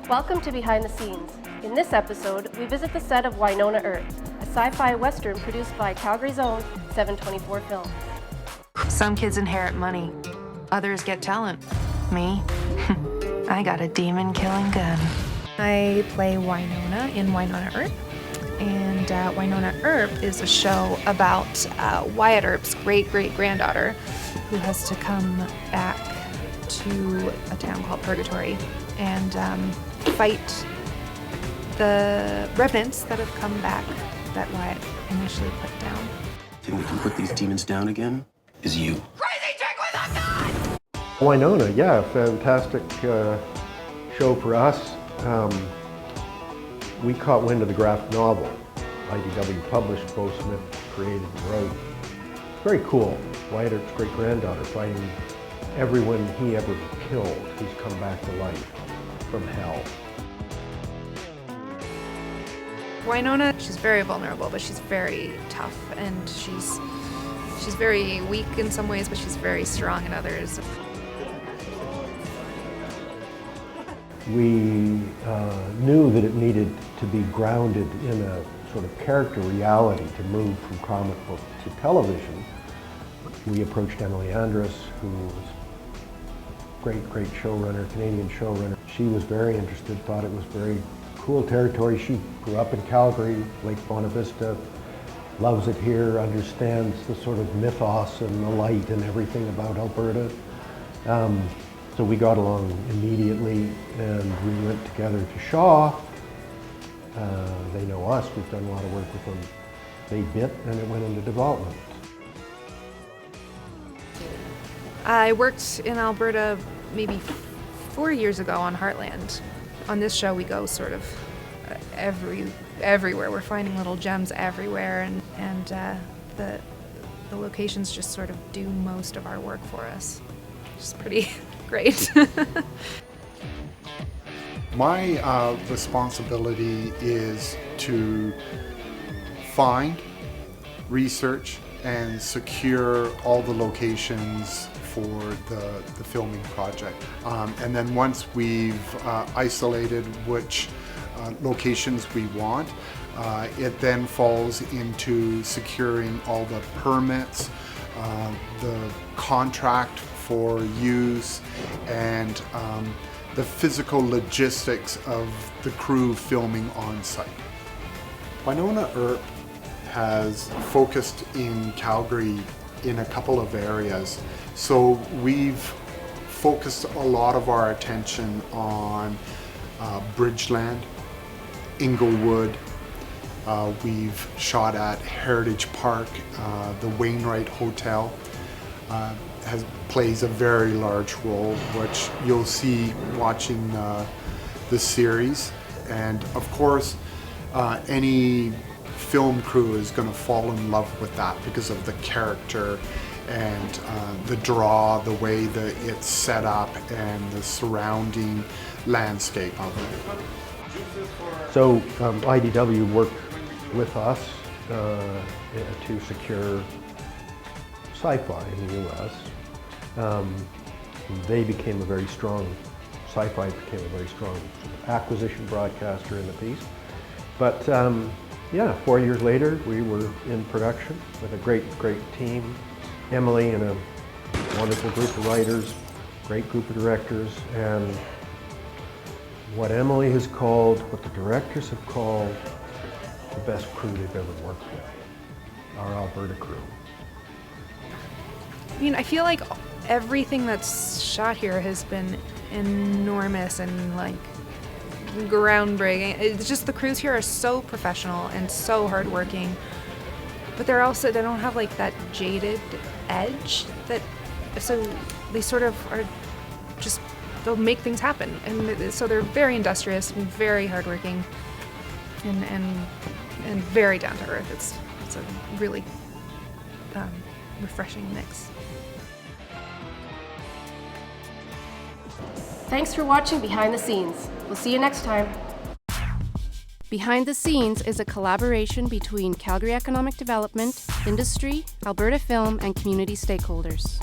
Welcome to Behind the Scenes. In this episode, we visit the set of Wynonna Earp, a sci-fi western produced by Calgary's own 724 Films. Some kids inherit money, others get talent. Me, I got a demon-killing gun. I play Wynonna in Wynonna Earp, and Wynonna Earp is a show about Wyatt Earp's great-great-granddaughter who has to come back to a town called Purgatory and fight the remnants that have come back that Wyatt initially put down. The thing that can put these demons down again is you. Crazy chick with a gun! Wynonna, yeah, fantastic show for us. We caught wind of the graphic novel. IDW published, Bo Smith created and wrote. Very cool. Wyatt Earp's great-granddaughter fighting everyone he ever killed who's come back to life from hell. Wynonna, she's very vulnerable, but she's very tough, and she's very weak in some ways, but she's very strong in others. We knew that it needed to be grounded in a sort of character reality to move from comic book to television. We approached Emily Andrus, who was great showrunner, Canadian showrunner. She was very interested, thought it was very cool territory. She grew up in Calgary, Lake Bonavista, loves it here, understands the sort of mythos and the light and everything about Alberta. So we got along immediately, and we went together to Shaw. They know us, we've done a lot of work with them. They bit, and it went into development. I worked in Alberta maybe 4 years ago on Heartland. On this show, we go sort of everywhere. We're finding little gems everywhere, and the locations just sort of do most of our work for us. It's pretty great. My responsibility is to find, research, and secure all the locations for the filming project. And then once we've isolated which locations we want, it then falls into securing all the permits, the contract for use, and the physical logistics of the crew filming on site. Wynonna Earp has focused in Calgary in a couple of areas. So we've focused a lot of our attention on Bridgeland, Inglewood. We've shot at Heritage Park. The Wainwright Hotel plays a very large role, which you'll see watching the series. And of course, any film crew is going to fall in love with that because of the character and the draw, the way that it's set up, and the surrounding landscape of it. So IDW worked with us to secure sci-fi in the US. They became a very strong, sci-fi became a very strong sort of acquisition broadcaster in the piece. But yeah, 4 years later, we were in production with a great team. Emily and a wonderful group of writers, great group of directors, and what Emily has called, what the directors have called, the best crew they've ever worked with, our Alberta crew. I mean, I feel like everything that's shot here has been enormous and like groundbreaking. It's just the crews here are so professional and so hardworking, but they don't have like that jaded edge so they sort of are just, they'll make things happen, and so they're very industrious and very hardworking and very down to earth. It's a really refreshing mix. Thanks for watching Behind the Scenes. We'll see you next time. Behind the Scenes is a collaboration between Calgary Economic Development, industry, Alberta Film, and community stakeholders.